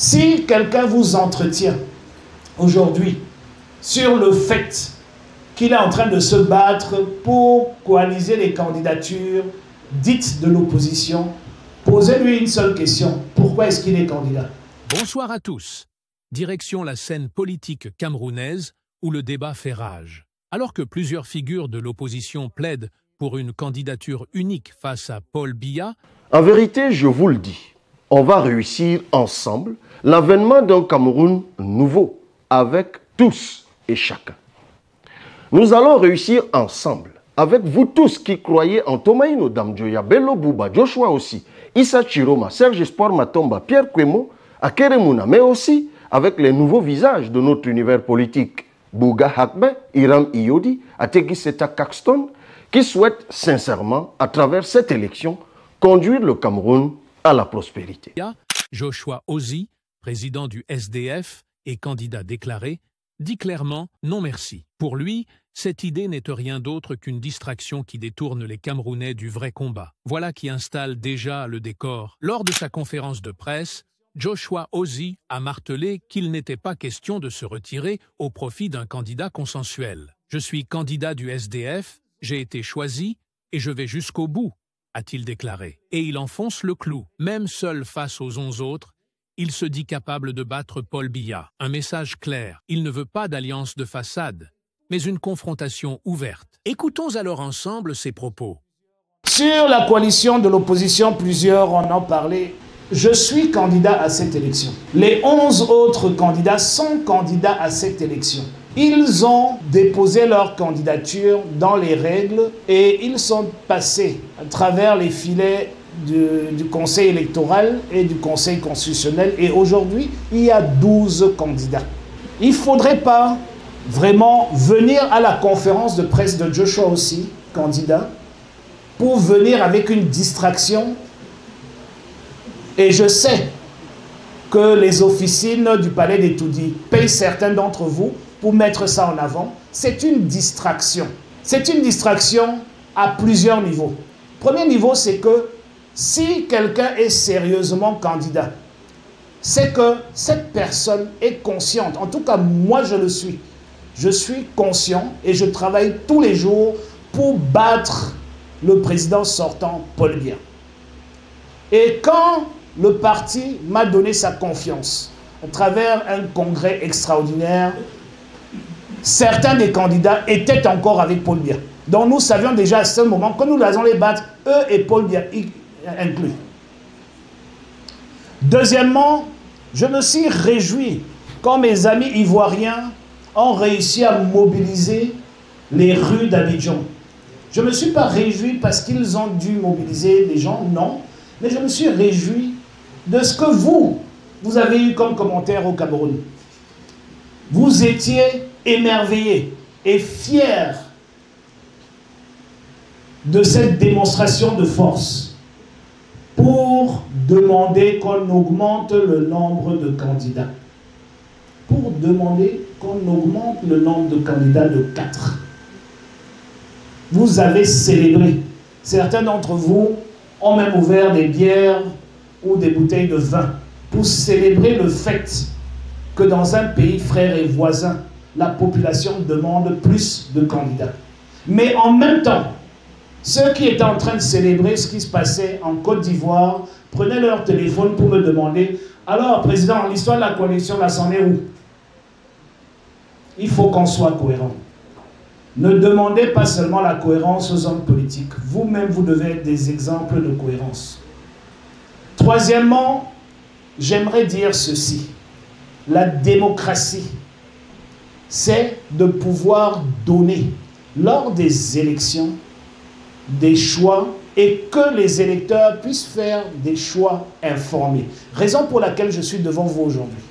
Si quelqu'un vous entretient aujourd'hui sur le fait qu'il est en train de se battre pour coaliser les candidatures dites de l'opposition, posez-lui une seule question. Pourquoi est-ce qu'il est candidat? Bonsoir à tous. Direction la scène politique camerounaise où le débat fait rage. Alors que plusieurs figures de l'opposition plaident pour une candidature unique face à Paul Biya, en vérité, je vous le dis, on va réussir ensemble l'avènement d'un Cameroun nouveau, avec tous et chacun. Nous allons réussir ensemble, avec vous tous qui croyez en Tomaïno Damjoya, Bello Bouba, Joshua aussi, Issa Chiroma, Serge Espoir Matomba, Pierre Kwemo, Akeremouna, mais aussi avec les nouveaux visages de notre univers politique, Bouga Hakbe, Iram Iyodi, Ategi Seta Caxton, qui souhaitent sincèrement, à travers cette élection, conduire le Cameroun à la prospérité. Joshua Ozi, président du SDF et candidat déclaré, dit clairement non merci. Pour lui, cette idée n'est rien d'autre qu'une distraction qui détourne les Camerounais du vrai combat. Voilà qui installe déjà le décor. Lors de sa conférence de presse, Joshua Ozi a martelé qu'il n'était pas question de se retirer au profit d'un candidat consensuel. « Je suis candidat du SDF, j'ai été choisi et je vais jusqu'au bout », a-t-il déclaré. Et il enfonce le clou. Même seul face aux 11 autres, il se dit capable de battre Paul Biya. Un message clair. Il ne veut pas d'alliance de façade, mais une confrontation ouverte. Écoutons alors ensemble ses propos. Sur la coalition de l'opposition, plusieurs en ont parlé. Je suis candidat à cette élection. Les 11 autres candidats sont candidats à cette élection. Ils ont déposé leur candidature dans les règles et ils sont passés à travers les filets du Conseil électoral et du Conseil constitutionnel. Et aujourd'hui, il y a 12 candidats. Il ne faudrait pas vraiment venir à la conférence de presse de Joshua aussi, candidat, pour venir avec une distraction. Et je sais que les officines du Palais d'Etoudi payent certains d'entre vous pour mettre ça en avant. C'est une distraction. C'est une distraction à plusieurs niveaux. Premier niveau, c'est que si quelqu'un est sérieusement candidat, c'est que cette personne est consciente. En tout cas, moi, je le suis. Je suis conscient et je travaille tous les jours pour battre le président sortant, Paul Biya. Et quand le parti m'a donné sa confiance à travers un congrès extraordinaire, certains des candidats étaient encore avec Paul Biya. Donc nous savions déjà à ce moment que nous allons les battre, eux et Paul Biya inclus. Deuxièmement, je me suis réjoui quand mes amis ivoiriens ont réussi à mobiliser les rues d'Abidjan. Je ne me suis pas réjoui parce qu'ils ont dû mobiliser les gens, non. Mais je me suis réjoui de ce que vous avez eu comme commentaire au Cameroun. Vous étiez émerveillés et fiers de cette démonstration de force pour demander qu'on augmente le nombre de candidats. Pour demander qu'on augmente le nombre de candidats de 4. Vous avez célébré. Certains d'entre vous ont même ouvert des bières ou des bouteilles de vin pour célébrer le fait que dans un pays frère et voisin, la population demande plus de candidats. Mais en même temps, ceux qui étaient en train de célébrer ce qui se passait en Côte d'Ivoire prenaient leur téléphone pour me demander « Alors, Président, l'histoire de la coalition, là, c'en est où ?» Il faut qu'on soit cohérent. Ne demandez pas seulement la cohérence aux hommes politiques. Vous-même, vous devez être des exemples de cohérence. Troisièmement, j'aimerais dire ceci. La démocratie, c'est de pouvoir donner, lors des élections, des choix et que les électeurs puissent faire des choix informés. Raison pour laquelle je suis devant vous aujourd'hui.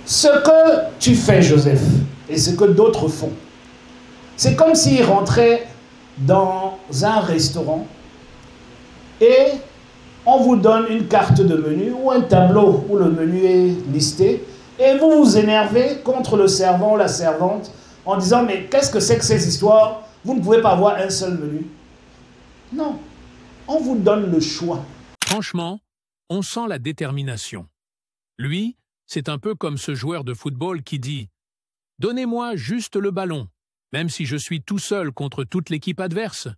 Ce que tu fais, Joseph, et ce que d'autres font, c'est comme s'ils rentraient dans un restaurant et on vous donne une carte de menu ou un tableau où le menu est listé et vous vous énervez contre le servant ou la servante en disant « Mais qu'est-ce que c'est que ces histoires? Vous ne pouvez pas avoir un seul menu. » Non, on vous donne le choix. Franchement, On sent la détermination. Lui, c'est un peu comme ce joueur de football qui dit « Donnez-moi juste le ballon, même si je suis tout seul contre toute l'équipe adverse,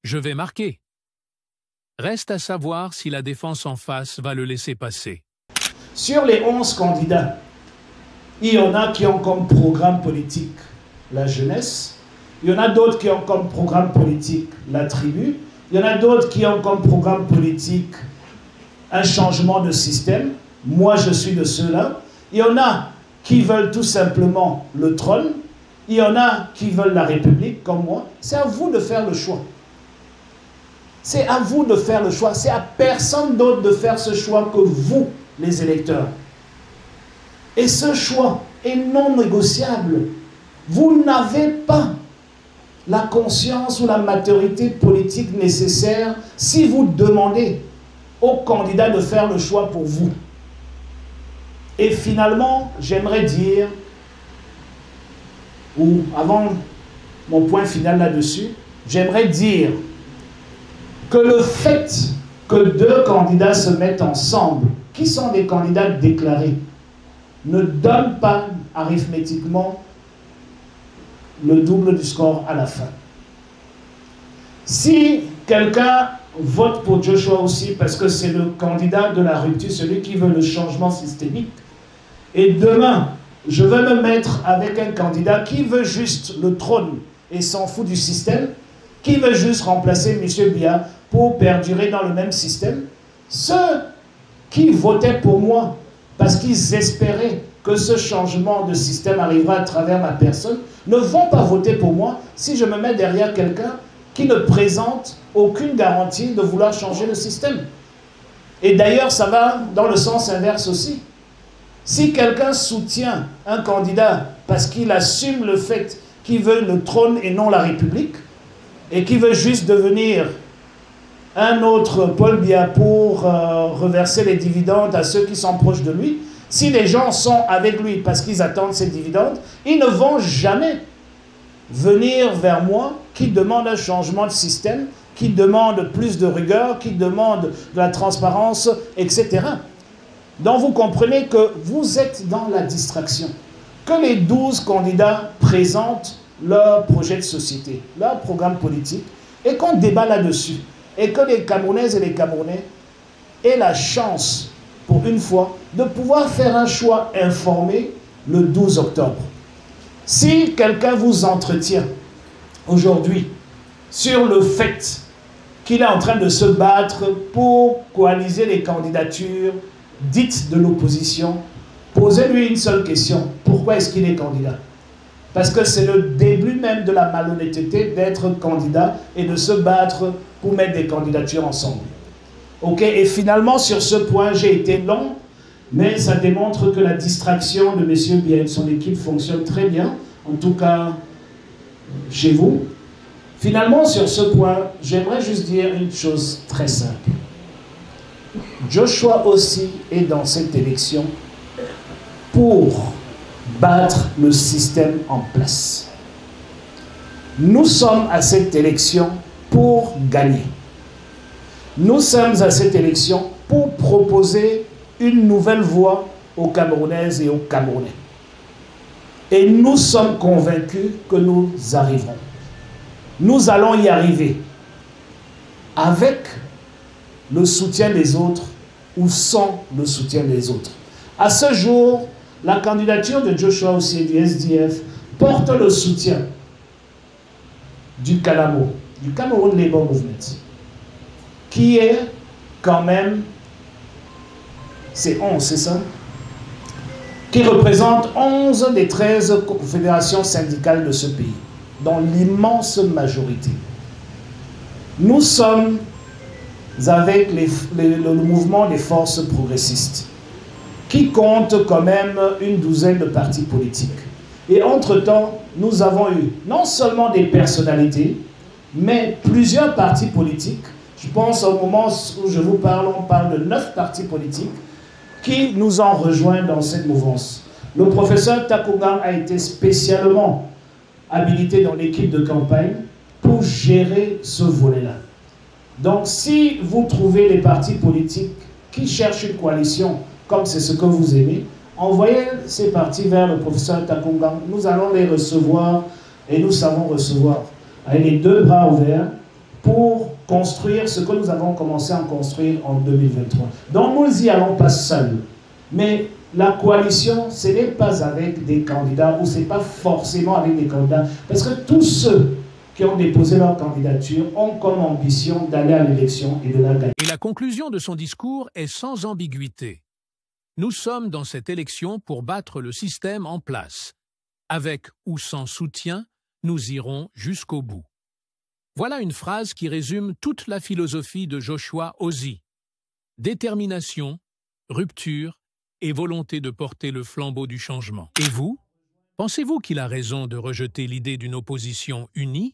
je vais marquer. » Reste à savoir si la défense en face va le laisser passer. Sur les 11 candidats, il y en a qui ont comme programme politique la jeunesse, il y en a d'autres qui ont comme programme politique la tribu, il y en a d'autres qui ont comme programme politique un changement de système. Moi, je suis de ceux-là. Il y en a qui veulent tout simplement le trône, il y en a qui veulent la République, comme moi. C'est à vous de faire le choix. C'est à vous de faire le choix. C'est à personne d'autre de faire ce choix que vous, les électeurs. Et ce choix est non négociable. Vous n'avez pas la conscience ou la maturité politique nécessaire si vous demandez aux candidats de faire le choix pour vous. Et finalement, j'aimerais dire, ou avant mon point final là-dessus, j'aimerais dire que le fait que deux candidats se mettent ensemble, qui sont des candidats déclarés, ne donne pas arithmétiquement le double du score à la fin. Si quelqu'un vote pour Joshua aussi parce que c'est le candidat de la rupture, celui qui veut le changement systémique, et demain, je vais me mettre avec un candidat qui veut juste le trône et s'en fout du système, qui veut juste remplacer M. Biya pour perdurer dans le même système, ceux qui votaient pour moi parce qu'ils espéraient que ce changement de système arrivera à travers ma personne, ne vont pas voter pour moi si je me mets derrière quelqu'un qui ne présente aucune garantie de vouloir changer le système. Et d'ailleurs, ça va dans le sens inverse aussi. Si quelqu'un soutient un candidat parce qu'il assume le fait qu'il veut le trône et non la République, et qu'il veut juste devenir un autre Paul Biya pour reverser les dividendes à ceux qui sont proches de lui, si les gens sont avec lui parce qu'ils attendent ces dividendes, ils ne vont jamais venir vers moi qui demande un changement de système, qui demande plus de rigueur, qui demande de la transparence, etc. Donc vous comprenez que vous êtes dans la distraction. Que les 12 candidats présentent leur projet de société, leur programme politique, et qu'on débat là-dessus. Et que les Camerounaises et les Camerounais aient la chance, pour une fois, de pouvoir faire un choix informé le 12 octobre. Si quelqu'un vous entretient aujourd'hui sur le fait qu'il est en train de se battre pour coaliser les candidatures dites de l'opposition, posez-lui une seule question. Pourquoi est-ce qu'il est candidat? Parce que c'est le début même de la malhonnêteté d'être candidat et de se battre pour mettre des candidatures ensemble. Ok, et finalement, sur ce point, j'ai été long, mais ça démontre que la distraction de M. Biya et de son équipe fonctionne très bien, en tout cas chez vous. Finalement, sur ce point, j'aimerais juste dire une chose très simple. Joshua aussi est dans cette élection pour battre le système en place. Nous sommes à cette élection pour gagner. Nous sommes à cette élection pour proposer une nouvelle voie aux Camerounaises et aux Camerounais. Et nous sommes convaincus que nous arriverons. Nous allons y arriver avec le soutien des autres ou sans le soutien des autres. À ce jour, la candidature de Joshua aussi du SDF porte le soutien du CALAMO, du Cameroun Labour Movement, qui est quand même, c'est 11, c'est ça? Qui représente 11 des 13 confédérations syndicales de ce pays, dans l'immense majorité. Nous sommes avec le mouvement des forces progressistes, qui compte quand même une douzaine de partis politiques. Et entre-temps, nous avons eu non seulement des personnalités, mais plusieurs partis politiques. Je pense au moment où je vous parle, on parle de 9 partis politiques qui nous ont rejoints dans cette mouvance. Le professeur Takunga a été spécialement habilité dans l'équipe de campagne pour gérer ce volet-là. Donc si vous trouvez les partis politiques qui cherchent une coalition, comme c'est ce que vous aimez, envoyez ces partis vers le professeur Takungang. Nous allons les recevoir et nous savons recevoir avec les deux bras ouverts pour construire ce que nous avons commencé à construire en 2023. Donc nous n'y allons pas seuls. Mais la coalition, ce n'est pas avec des candidats ou ce n'est pas forcément avec des candidats. Parce que tous ceux qui ont déposé leur candidature ont comme ambition d'aller à l'élection et de la gagner. Et la conclusion de son discours est sans ambiguïté. Nous sommes dans cette élection pour battre le système en place. Avec ou sans soutien, nous irons jusqu'au bout. Voilà une phrase qui résume toute la philosophie de Joshua Ozzie. Détermination, rupture et volonté de porter le flambeau du changement. Et vous? Pensez-vous qu'il a raison de rejeter l'idée d'une opposition unie?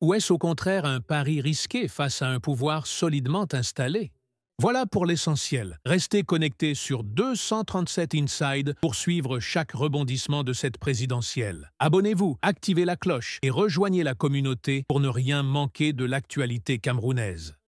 Ou est-ce au contraire un pari risqué face à un pouvoir solidement installé? Voilà pour l'essentiel. Restez connectés sur 237 Inside pour suivre chaque rebondissement de cette présidentielle. Abonnez-vous, activez la cloche et rejoignez la communauté pour ne rien manquer de l'actualité camerounaise.